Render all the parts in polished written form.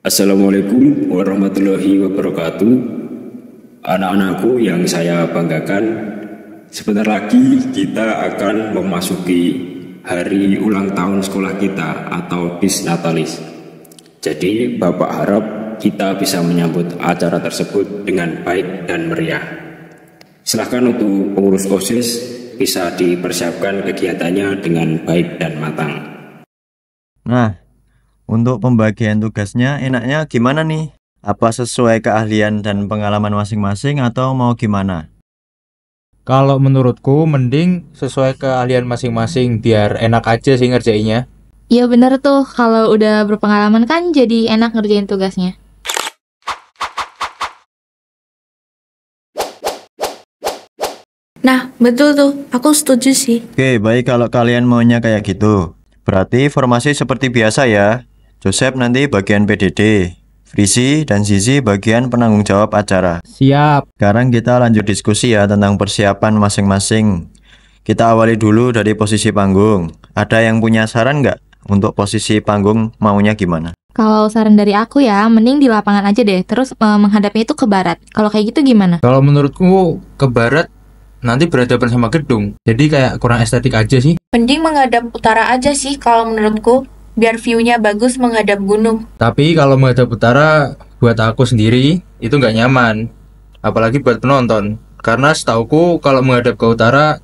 Assalamualaikum warahmatullahi wabarakatuh. Anak-anakku yang saya banggakan, sebentar lagi kita akan memasuki hari ulang tahun sekolah kita atau Bis Natalis. Jadi Bapak harap kita bisa menyambut acara tersebut dengan baik dan meriah. Silahkan untuk pengurus OSIS bisa dipersiapkan kegiatannya dengan baik dan matang. Nah, untuk pembagian tugasnya enaknya gimana nih? Apa sesuai keahlian dan pengalaman masing-masing atau mau gimana? Kalau menurutku mending sesuai keahlian masing-masing biar enak aja sih ngerjainnya. Iya bener tuh, kalau udah berpengalaman kan jadi enak ngerjain tugasnya. Nah, betul tuh, aku setuju sih. Oke, baik kalau kalian maunya kayak gitu. Berarti formasi seperti biasa ya. Joseph nanti bagian PDD, Frizi dan Zizi bagian penanggung jawab acara. Siap. Sekarang kita lanjut diskusi ya tentang persiapan masing-masing. Kita awali dulu dari posisi panggung. Ada yang punya saran nggak untuk posisi panggung maunya gimana? Kalau saran dari aku ya, mending di lapangan aja deh, terus menghadapnya itu ke barat. Kalau kayak gitu gimana? Kalau menurutku ke barat nanti berhadapan sama gedung. Jadi kayak kurang estetik aja sih. Mending menghadap utara aja sih kalau menurutku, biar view-nya bagus menghadap gunung. Tapi kalau menghadap utara buat aku sendiri itu nggak nyaman. Apalagi buat penonton. Karena setauku kalau menghadap ke utara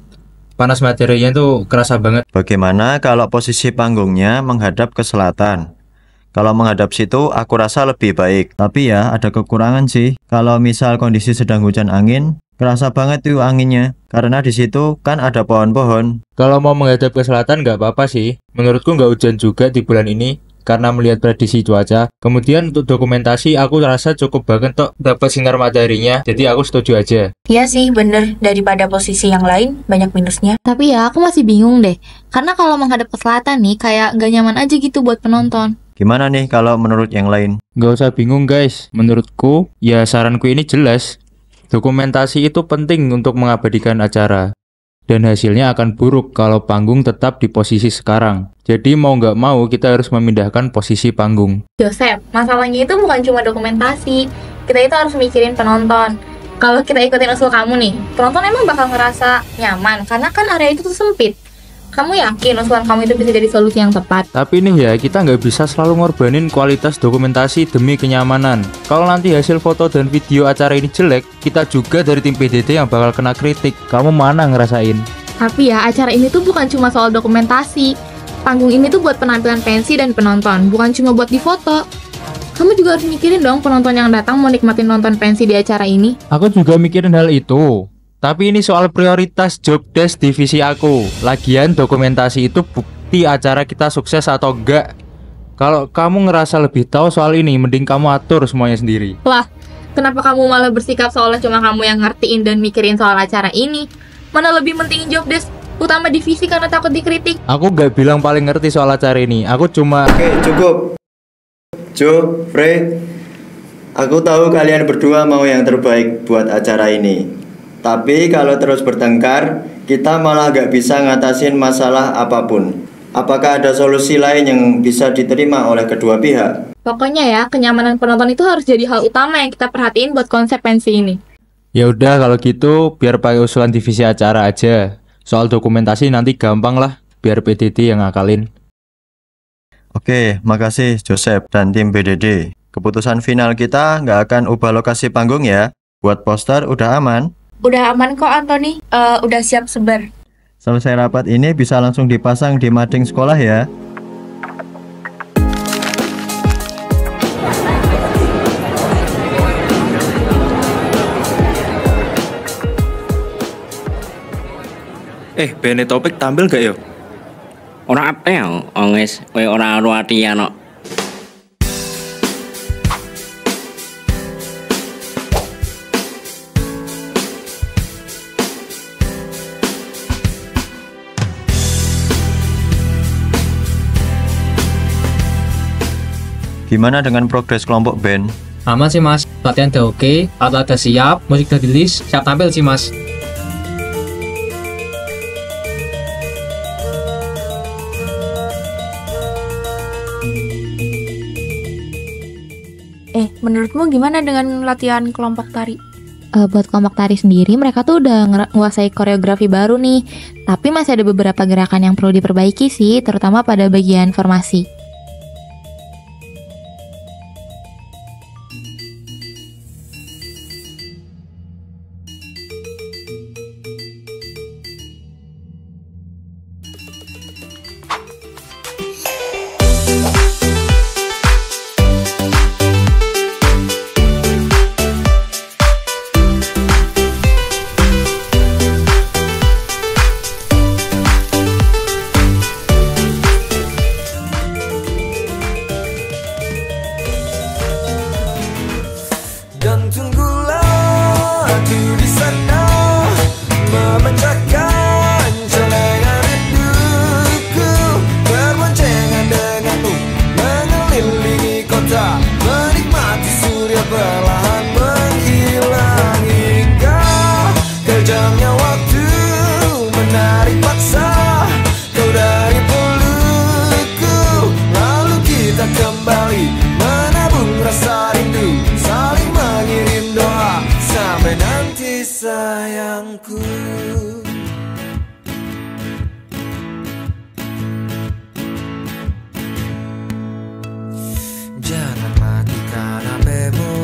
panas materinya tuh kerasa banget. Bagaimana kalau posisi panggungnya menghadap ke selatan? Kalau menghadap situ aku rasa lebih baik. Tapi ya ada kekurangan sih. Kalau misal kondisi sedang hujan angin, kerasa banget tuh anginnya. Karena di situ kan ada pohon-pohon. Kalau mau menghadap ke selatan nggak apa-apa sih. Menurutku nggak hujan juga di bulan ini karena melihat prediksi cuaca. Kemudian untuk dokumentasi aku rasa cukup banget kok dapat sinar mataharinya. Jadi aku setuju aja. Iya sih, bener. Daripada posisi yang lain, banyak minusnya. Tapi ya aku masih bingung deh, karena kalau menghadap ke selatan nih kayak gak nyaman aja gitu buat penonton. Gimana nih kalau menurut yang lain? Nggak usah bingung guys. Menurutku ya saranku ini jelas. Dokumentasi itu penting untuk mengabadikan acara. Dan hasilnya akan buruk kalau panggung tetap di posisi sekarang. Jadi mau nggak mau kita harus memindahkan posisi panggung. Joseph, masalahnya itu bukan cuma dokumentasi. Kita itu harus mikirin penonton. Kalau kita ikutin usul kamu nih, penonton emang bakal ngerasa nyaman karena kan area itu tuh sempit. Kamu yakin usulan kamu itu bisa jadi solusi yang tepat? Tapi nih ya, kita nggak bisa selalu ngorbanin kualitas dokumentasi demi kenyamanan. Kalau nanti hasil foto dan video acara ini jelek, kita juga dari tim PDD yang bakal kena kritik. Kamu mana ngerasain? Tapi ya, acara ini tuh bukan cuma soal dokumentasi. Panggung ini tuh buat penampilan pensi dan penonton, bukan cuma buat difoto. Kamu juga harus mikirin dong penonton yang datang mau nikmatin nonton pensi di acara ini. Aku juga mikirin hal itu. Tapi ini soal prioritas job desk divisi aku. Lagian dokumentasi itu bukti acara kita sukses atau enggak. Kalau kamu ngerasa lebih tahu soal ini, mending kamu atur semuanya sendiri. Lah, kenapa kamu malah bersikap seolah cuma kamu yang ngertiin dan mikirin soal acara ini? Mana lebih pentingin job desk utama divisi karena takut dikritik? Aku nggak bilang paling ngerti soal acara ini. Aku cuma... Oke, cukup. Jo, Frey, aku tahu kalian berdua mau yang terbaik buat acara ini. Tapi kalau terus bertengkar, kita malah gak bisa ngatasin masalah apapun. Apakah ada solusi lain yang bisa diterima oleh kedua pihak? Pokoknya ya, kenyamanan penonton itu harus jadi hal utama yang kita perhatiin buat konsep pensi ini. Ya udah kalau gitu, biar pakai usulan divisi acara aja. Soal dokumentasi nanti gampang lah, biar PDD yang ngakalin. Oke, makasih Joseph dan tim PDD. Keputusan final kita nggak akan ubah lokasi panggung ya. Buat poster udah aman? Udah aman kok, Anthony. Udah siap sebar. Selesai rapat ini bisa langsung dipasang di mading sekolah ya. Bene Topik tampil gak yo? Ora apel, onges, kowe ora anu atian kok. Gimana dengan progres kelompok band? Aman sih mas, latihan udah oke, alat udah siap, musik udah di list, siap tampil sih mas. menurutmu gimana dengan latihan kelompok tari? Buat kelompok tari sendiri, mereka tuh udah menguasai koreografi baru nih. Tapi masih ada beberapa gerakan yang perlu diperbaiki sih, terutama pada bagian formasi. Dan tunggulah aku di sana, memecahkan celengan rinduku, berboncengan denganmu, mengelilingi kota, menikmati surya perlahan menghilang hingga kejamnya waktu menarik paksa kau dari pelukku, lalu kita kembali menabung rasa rindu, saling mengirim doa sampai nanti sayangku. Jangan matikan HP-mu,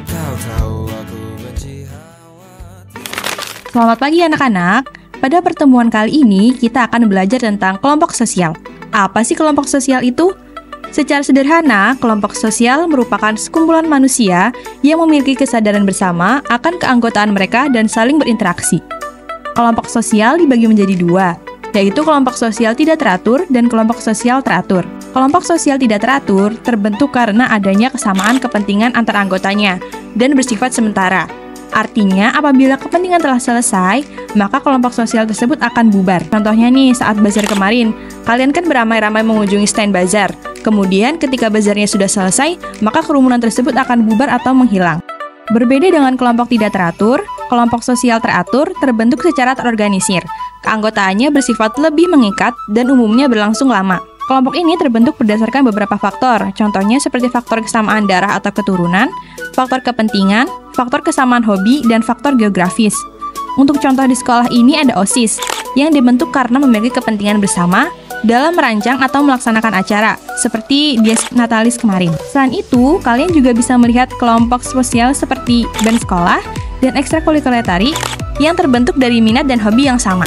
kau tahu aku benci khawatir. Selamat pagi anak-anak. Pada pertemuan kali ini kita akan belajar tentang kelompok sosial. Apa sih kelompok sosial itu? Secara sederhana, kelompok sosial merupakan sekumpulan manusia yang memiliki kesadaran bersama akan keanggotaan mereka dan saling berinteraksi. Kelompok sosial dibagi menjadi dua, yaitu kelompok sosial tidak teratur dan kelompok sosial teratur. Kelompok sosial tidak teratur terbentuk karena adanya kesamaan kepentingan antar anggotanya dan bersifat sementara. Artinya, apabila kepentingan telah selesai, maka kelompok sosial tersebut akan bubar. Contohnya nih, saat bazar kemarin, kalian kan beramai-ramai mengunjungi stand bazar. Kemudian, ketika bazarnya sudah selesai, maka kerumunan tersebut akan bubar atau menghilang. Berbeda dengan kelompok tidak teratur, kelompok sosial teratur terbentuk secara terorganisir. Keanggotaannya bersifat lebih mengikat dan umumnya berlangsung lama. Kelompok ini terbentuk berdasarkan beberapa faktor, contohnya seperti faktor kesamaan darah atau keturunan, faktor kepentingan, faktor kesamaan hobi, dan faktor geografis. Untuk contoh di sekolah ini ada OSIS, yang dibentuk karena memiliki kepentingan bersama dalam merancang atau melaksanakan acara, seperti Dies Natalis kemarin. Selain itu, kalian juga bisa melihat kelompok sosial seperti band sekolah dan ekstrakurikuler tari yang terbentuk dari minat dan hobi yang sama.